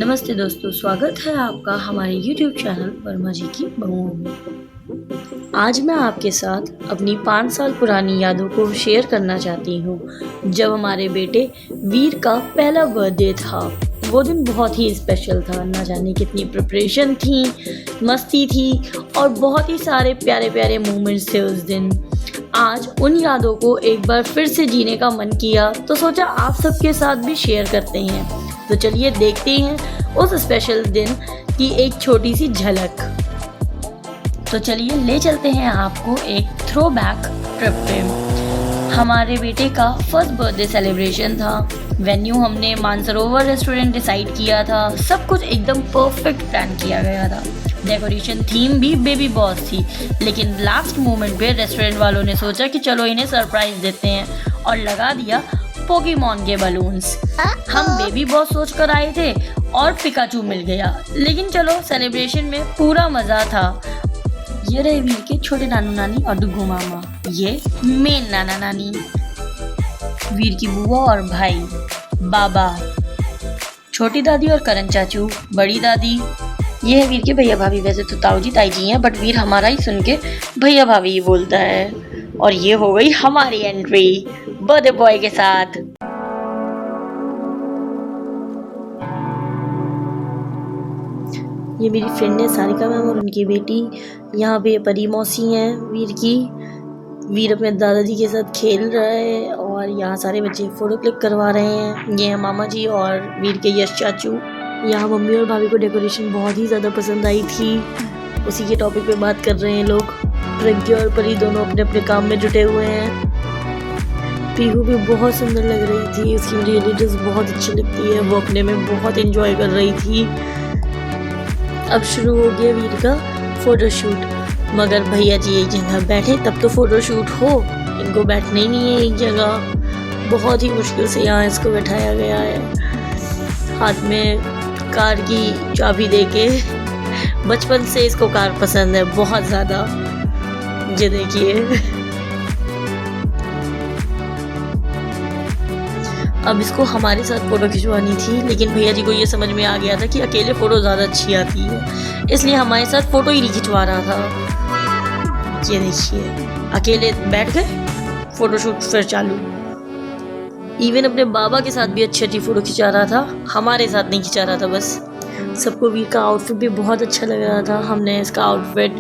नमस्ते दोस्तों, स्वागत है आपका हमारे YouTube चैनल वर्मा जी की बहुओं में। आज मैं आपके साथ अपनी 5 साल पुरानी यादों को शेयर करना चाहती हूँ, जब हमारे बेटे वीर का पहला बर्थडे था। वो दिन बहुत ही स्पेशल था, ना जाने कितनी प्रिपरेशन थी, मस्ती थी और बहुत ही सारे प्यारे प्यारे मोमेंट्स थे उस दिन। आज उन यादों को एक बार फिर से जीने का मन किया, तो सोचा आप सबके साथ भी शेयर करते हैं। तो चलिए देखते हैं उस स्पेशल दिन की एक छोटी सी झलक। तो चलिए ले चलते हैं आपको एक थ्रोबैक ट्रिप पे। हमारे बेटे का फर्स्ट बर्थडे सेलिब्रेशन था। वेन्यू हमने मानसरोवर रेस्टोरेंट डिसाइड किया था। सब कुछ एकदम परफेक्ट प्लान किया गया था। डेकोरेशन थीम भी बेबी बॉस थी, लेकिन लास्ट मोमेंट पे रेस्टोरेंट वालों ने सोचा कि चलो इन्हें सरप्राइज देते हैं और लगा दिया पोकेमॉन के बलून्स। हम बेबी बॉस सोच कर आए थे और पिकाचू मिल गया, लेकिन चलो सेलिब्रेशन में पूरा मज़ा था। ये रहे वीर के छोटे नानू नानी और डुगू मामा, ये मेन नाना नानी, वीर की बुआ और भाई, बाबा, छोटी दादी और करण चाचू, बड़ी दादी। ये है वीर के भैया भाभी। वैसे तो ताऊ जी ताई जी हैं, बट वीर हमारा ही सुन के भैया भाभी ही बोलता है। और ये हो गई हमारी एंट्री बर्थडे बॉय के साथ। ये मेरी फ्रेंड है सारिका मैम और उनकी बेटी। यहाँ पे परी मौसी हैं वीर की। वीर अपने दादाजी के साथ खेल रहा है और यहाँ सारे बच्चे फोटो क्लिक करवा रहे हैं। ये है मामा जी और वीर के यश चाचू। यहाँ मम्मी और भाभी को डेकोरेशन बहुत ही ज़्यादा पसंद आई थी। उसी के टॉपिक पे बात कर रहे हैं लोग। रिंकी और परी दोनों अपने अपने काम में जुटे हुए हैं। पीहू भी बहुत सुंदर लग रही थी, उसकी मुझे ड्रेस बहुत अच्छी लगती है। वो अपने में बहुत एंजॉय कर रही थी। अब शुरू हो गया वीर का फोटोशूट, मगर भैया जी एक जगह बैठे तब तो फोटोशूट हो। इनको बैठना ही नहीं है एक जगह। बहुत ही मुश्किल से यहाँ इसको बैठाया गया है। हाथ में कार की चाबी देके। बचपन से इसको कार पसंद है बहुत ज़्यादा। ये देखिए, अब इसको हमारे साथ फ़ोटो खिंचवानी थी, लेकिन भैया जी को ये समझ में आ गया था कि अकेले फ़ोटो ज़्यादा अच्छी आती है, इसलिए हमारे साथ फ़ोटो ही नहीं खिंचवा रहा था। ये देखिए, अकेले बैठ गए, फ़ोटोशूट फिर चालू। इवन अपने बाबा के साथ भी अच्छी अच्छी फ़ोटो खिंचा रहा था, हमारे साथ नहीं खिंचा रहा था बस। सबको वीर का आउटफिट भी बहुत अच्छा लग रहा था। हमने इसका आउटफिट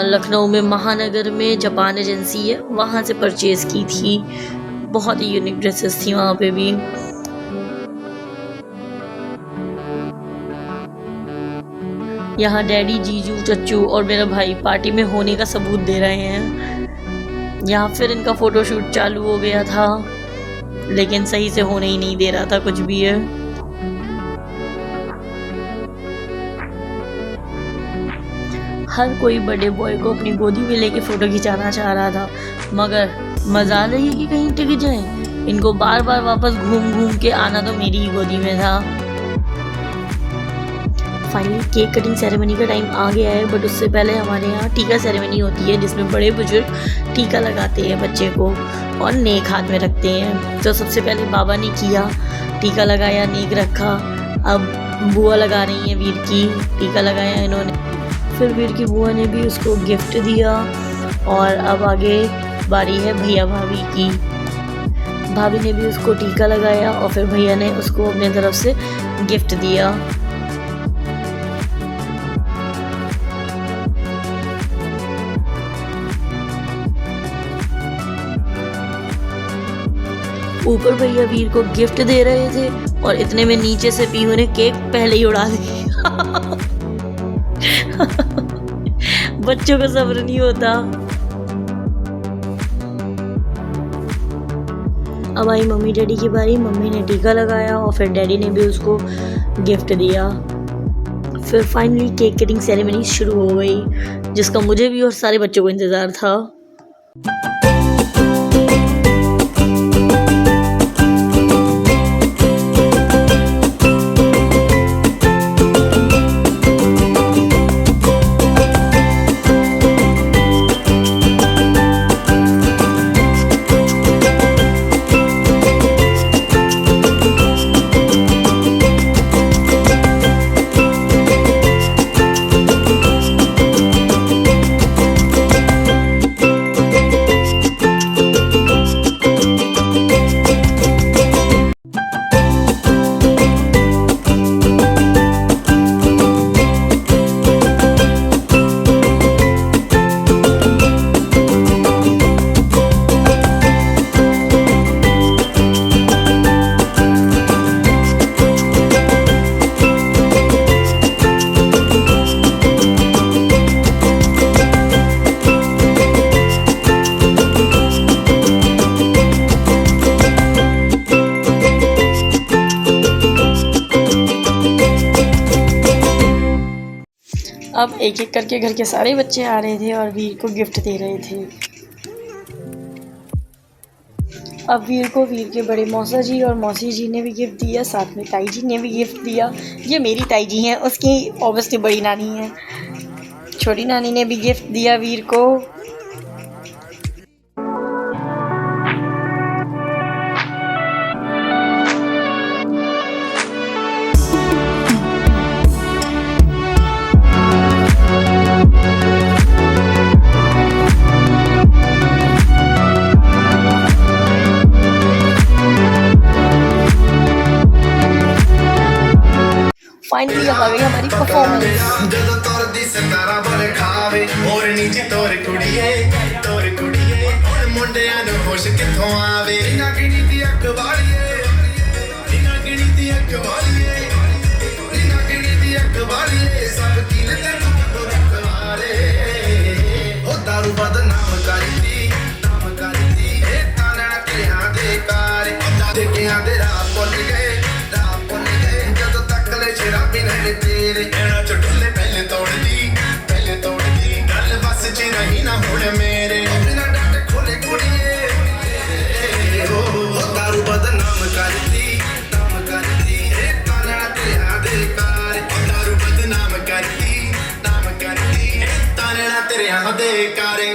लखनऊ में महानगर में जापान एजेंसी है, वहाँ से परचेज़ की थी। बहुत ही यूनिक ड्रेसेस थी वहाँ पे भी। यहाँ डैडी, जीजू, चच्चू और मेरा भाई पार्टी में होने का सबूत दे रहे हैं। यहाँ फिर इनका फोटोशूट चालू हो गया था, लेकिन सही से होने ही नहीं दे रहा था कुछ भी है। हर कोई बड़े बॉय को अपनी गोदी में लेके फ़ोटो खिंचाना चाह रहा था, मगर मजाल रही कि कहीं टिक जाए। इनको बार बार वापस घूम घूम के आना तो मेरी ही गोदी में था। फाइनली केक कटिंग सेरेमनी का टाइम आ गया है, बट उससे पहले हमारे यहाँ टीका सेरेमनी होती है, जिसमें बड़े बुजुर्ग टीका लगाते हैं बच्चे को और नेक हाथ में रखते हैं। तो सबसे पहले बाबा ने किया, टीका लगाया, नेक रखा। अब बुआ लगा रही हैं वीर की, टीका लगाया इन्होंने। फिर वीर की बुआ ने भी उसको गिफ्ट दिया और अब आगे बारी है भैया भाभी की। भाभी ने भी उसको टीका लगाया और फिर भैया ने उसको अपने तरफ से गिफ्ट दिया। ऊपर भैया वीर को गिफ्ट दे रहे थे और इतने में नीचे से पीहू ने केक पहले ही उड़ा दिया। बच्चों को सब्र नहीं होता। अब आई मम्मी डैडी की बारी। मम्मी ने टीका लगाया और फिर डैडी ने भी उसको गिफ्ट दिया। फिर फाइनली केक कटिंग सेरेमनी शुरू हो गई, जिसका मुझे भी और सारे बच्चों को इंतज़ार था। एक एक करके घर के सारे बच्चे आ रहे थे और वीर को गिफ्ट दे रहे थे। अब वीर को वीर के बड़े मौसा जी और मौसी जी ने भी गिफ्ट दिया, साथ में ताई जी ने भी गिफ्ट दिया। ये मेरी ताई जी हैं, उसकी ऑब्वियसली बड़ी नानी है। छोटी नानी ने भी गिफ्ट दिया वीर को। फाइनली अब आ गई हमारी परफॉर्मेंस। ਜਦੋਂ ਤੁਰਦੀ ਸਿਤਾਰਾ ਬਲ ਖਾਵੇ ਹੋਰ ਨੀਚੇ ਤੋਰ ਕੁੜੀਏ ਹੁਣ ਮੁੰਡਿਆਂ ਨੂੰ ਹੋਸ਼ ਕਿੱਥੋਂ ਆਵੇ ਨੀਨਾ ਗਿਣੀ ਦੀ ਅੱਖ ਵਾਲੀਏ ਨੀਨਾ ਗਿਣੀ ਦੀ ਅੱਖ ਵਾਲੀਏ ਨੀਨਾ ਗਿਣੀ ਦੀ ਅੱਖ ਵਾਲੀਏ ਸਭ ਕੀਲ ਤੇ ਤੂੰ ਰਖਵਾਲੇ ਉਹ ਦਾਰੂ ਬਦਨਾਮ ਕਰਦੀ ਇਹ ਤਾਣਾ ਕਿਹਾਂ ਦੇ ਕਾਰ ਦੇਖਿਆਂ ਦੇ ਰਾਹ ਭੁੱਲ ਗਏ ਜਦੋਂ ਤੱਕ ਲੈ ਸ਼ਰਾਬੀ ਨੇ ਤੇਰੇ ਇਹਨਾਂ ਚ ਢੁੱਲੇ ਪਹਿਲੇ ਤੋੜਦੀ ਗੱਲ ਬਸ ਚ ਨਹੀਂ ਨਾ ਹੁਣ ਮੇਰੇ ਬਿਨਾਂ ਡਾਟੇ ਖੋਲੇ ਕੁੜੀਏ ਉਹ ਦਾਰੂ ਬਦਨਾਮ ਕਰਦੀ ਇਹ ਤਾਣਾ ਤੇਰਾ ਦੇ ਕਾਰ ਦਾਰੂ ਬਦਨਾਮ ਕਰਦੀ ਇਹ ਤਾਣਾ ਤੇਰਾ ਦੇ ਕਾਰੇ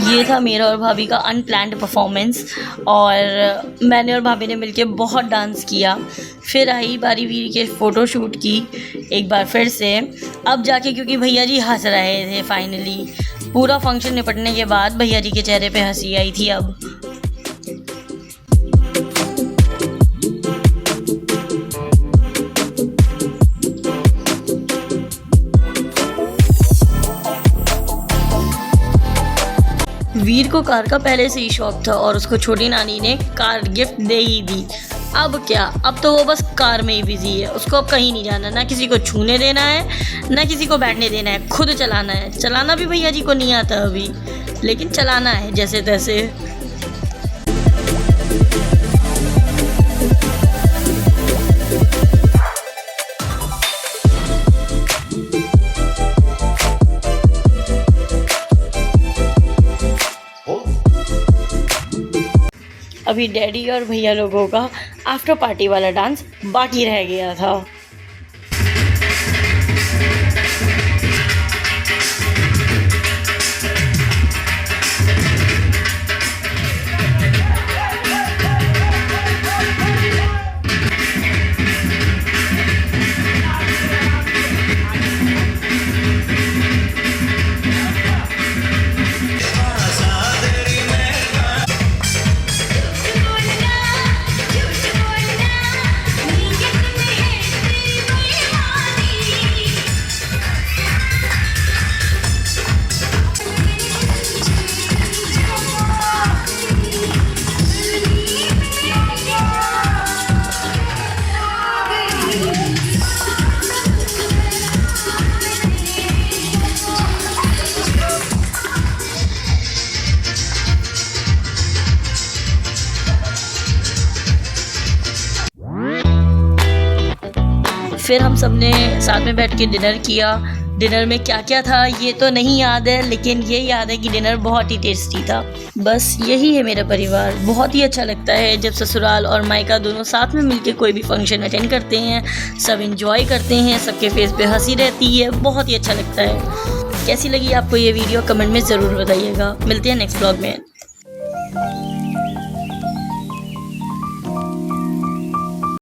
ये था मेरा और भाभी का अनप्लान्ड परफॉर्मेंस और मैंने और भाभी ने मिलके बहुत डांस किया। फिर आई बारी वीर के फ़ोटो शूट की एक बार फिर से, अब जाके क्योंकि भैया जी हंस रहे थे। फाइनली पूरा फंक्शन निपटने के बाद भैया जी के चेहरे पे हंसी आई थी। अब वीर को कार का पहले से ही शौक था और उसको छोटी नानी ने कार गिफ्ट दे ही दी। अब क्या, अब तो वो बस कार में ही बिजी है। उसको अब कहीं नहीं जाना, ना किसी को छूने देना है ना किसी को बैठने देना है, खुद चलाना है। चलाना भी भैया जी को नहीं आता अभी, लेकिन चलाना है जैसे तैसे। अभी डैडी और भैया लोगों का आफ्टर पार्टी वाला डांस बाकी रह गया था। फिर हम सब ने साथ में बैठ के डिनर किया। डिनर में क्या क्या था ये तो नहीं याद है, लेकिन ये याद है कि डिनर बहुत ही टेस्टी था। बस यही है मेरा परिवार। बहुत ही अच्छा लगता है जब ससुराल और मायका दोनों साथ में मिलके कोई भी फंक्शन अटेंड करते हैं, सब एंजॉय करते हैं, सबके फेस पे हंसी रहती है, बहुत ही अच्छा लगता है। कैसी लगी आपको ये वीडियो कमेंट में ज़रूर बताइएगा। मिलते हैं नेक्स्ट व्लॉग में।